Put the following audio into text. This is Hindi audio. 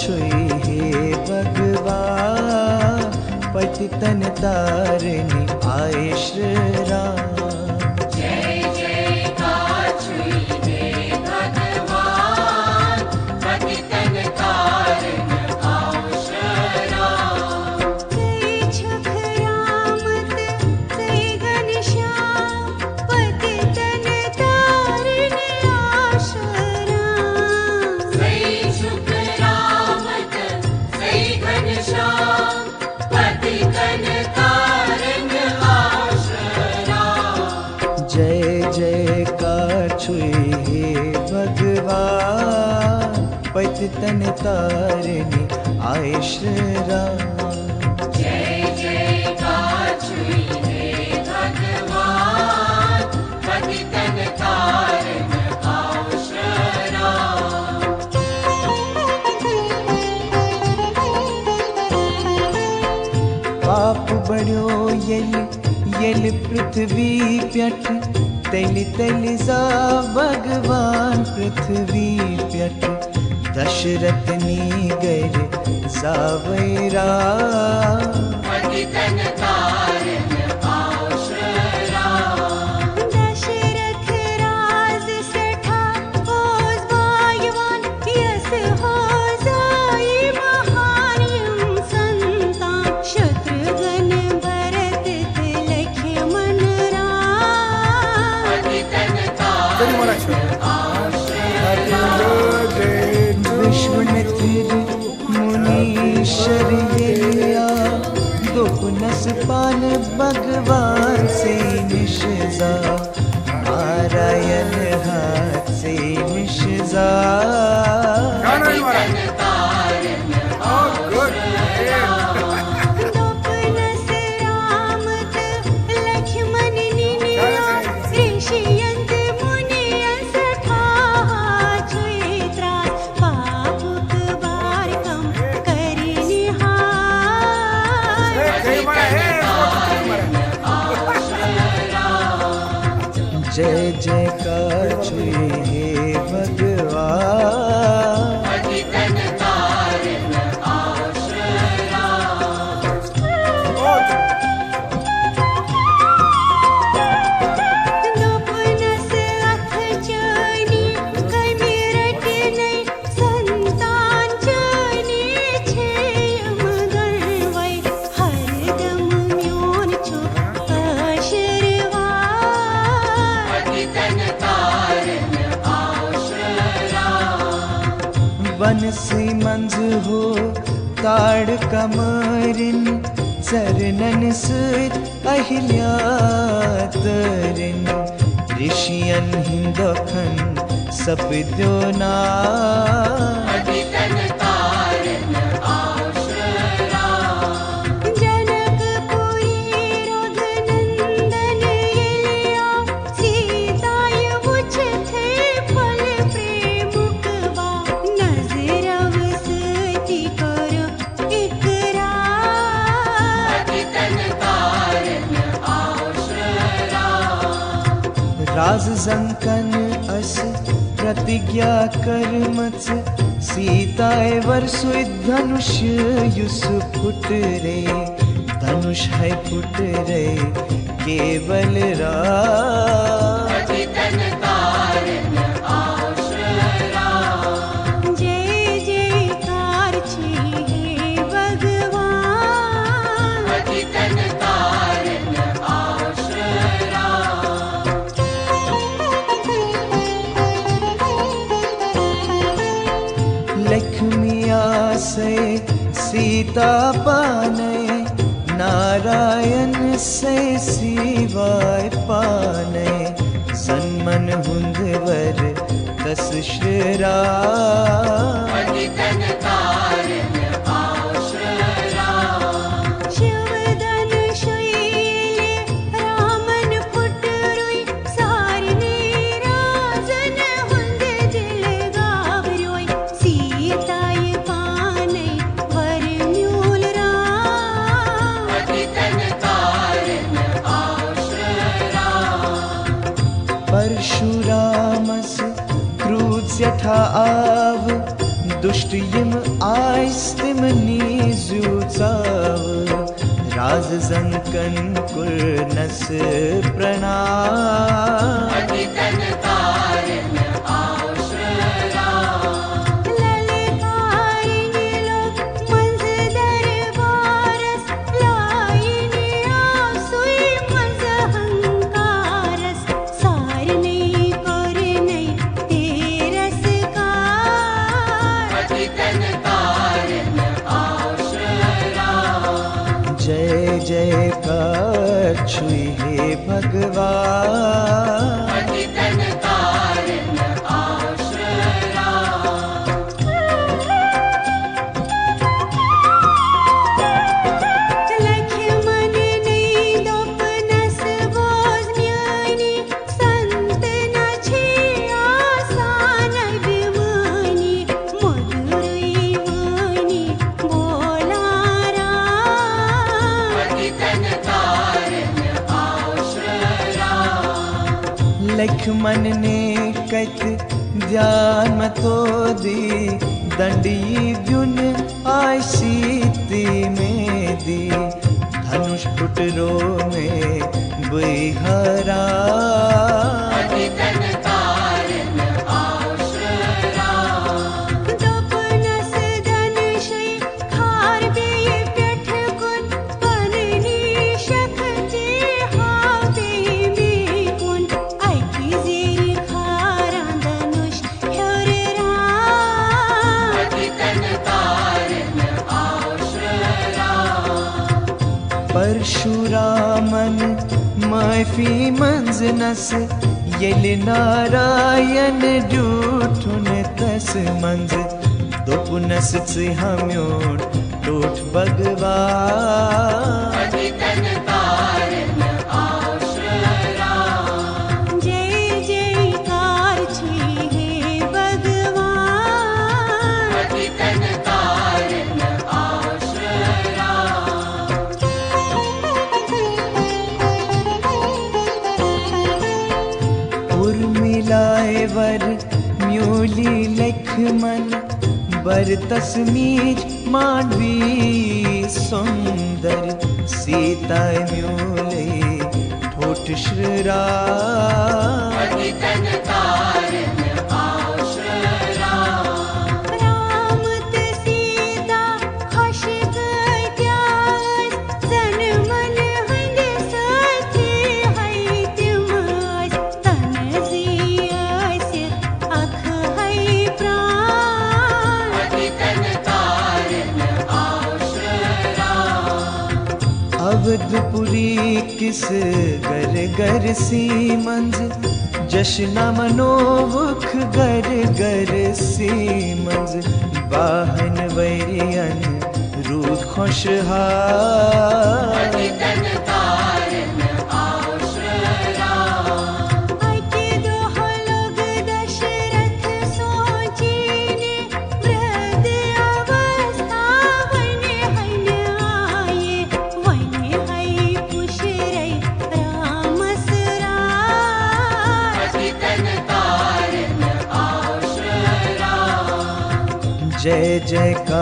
छुई हे भगवान पतितन तारिणी आए श्री राम। जय जयकार छुई हे भगवान पतितन तारिणी आओ श्री राम। जय छख रामत जय घनश्याम पतितन तारिणी आशराम। जय शुभ रामत जय घनश्याम पतितन तारिणी आशराम। जय जयकार छुई हे भगवान पतितन तारिणी आए श्री राम। जय जयकार छुई हे भगवान पतितन तारिणी आओ श्री राम। पाप बड़ो यल पृथ्वी प्यट तैल तैल जा भगवान पृथ्वी प्यट दशरथ नीगर जावैरा। पतितन तारिणी आओ श्री राम। दशरथ राज सठा होस भाग्यवान यस हो जाई महान यम संतान। शत्रुघ्न भरत लक्ष्मण राम। पतितन तारिणी आओ श्री राम। विश्वामित्र मुनीश्वर ये लिया दोपनस पान भगवान से निशजा नारायण हाथ से निशजा। पतितन तारिणी आओ श्री राम। दोपनस रामत लक्ष्मण निनिया ऋषियंत मुनियन सठा छुई त्रास। पापुक बार कम करि निहार। जय जयकार छुई हे भगवान पतितन तारिणी आओ श्री राम। दोपनस अथ चनी कमिरट नहीं संतान चनी छेम गणवै। हरदम म्योन छो आशीर्वाद। पतितन तारिणी आओ श्री राम। बनसी मंज हो ताड़ कमरिन चरणन सुत अहिल्या तरिन। ऋषियन हिंदखन सपद्यो ना। पतितन तारिणी आओ श्री राम। जनकपुरी रघुनंदन एलिया सीताय उछ थे फल प्रेमुकवा। नजरव सती करो इकरार। पतितन तारिणी आओ श्री राम। राज जंकन अस प्रतिज्ञा कर्मच सीताए वर्षु धनुष युस फुट रे। धनुष है फुट रे केवल राम। पतितन तारिणी आओ श्री राम। जय जयकार छुई हे भगवान पतितन तारिणी आओ श्री राम। लक्ष्मिया से सीता पाने नारायण से शिवाय पाने। सन्मन हुंदवर तस श्री राम। पतितन तारिणी आओ श्री राम। शिवदन शैल रामन फुट रोई। सारने राजन हुंद दिल गावरोई। सीताय पानै वर म्यूल राम। पतितन तारिणी आओ श्री राम। परशुरामस क्रूर जठा आव दुष्ट यम आइस तिम नीजुचाव राज जंकन कुर्नस प्रणाम पतितन तारण आश्रया ललकारिणी लोक मंज दरबारस लाइनी आसुई मंज हंकारस सारने करने तेरस कार पतितन तारण आश्रया जय जयकार छुई हे भगवान पतितन तारण आश्रया लक्ष्मण ने दोपनस बोझ म्यानी संत न छे आसान विमानी मधुरई वाणी बोला राम पतितन तारण आश्रया लक्ष्मण ने कत ध्यान मतो दी दंडी व्युन आशीति में दी धनुष टुटरो में बिहरा पतितन तारण आश्रया दोपनस धनुषी खार बे पेठ कुन पननी शक्ति हावे में कुन ऐकी जेरी खारा धनुष ह्योर राम पतितन तारण आश्रया परशुरामन माफी मंजनस यल नारायण डूठुन तस मंज दोपुनस हमयों टूट भगवान पतितन तारण आश्रया जय जयकार छे हे भगवान पतितन तारण आश्रया उर्मिलाए वर म्यूली लक्ष्मण बर तस्मीर मांडवी सुंदर सीता म्यूले ठोठ श्रीरा पतितन तारण आश्रया राम त सीता खुश गयास जन मन हंद साथी है तिमास तन जियास अख है प्राण पतितन तारण आश्रया अवधपुरी किस गर गर सी मंज जशना मनोमुख गर गर सी मंज बाहन वैरियन रूख खुशहाल पतितन तारण आश्रया आके दोह लोग दशरथ सोचीने वृद्ध अवस्था वने हन आये वने है पुशरै रामस राज पतितन तारण आश्रया जय जयकार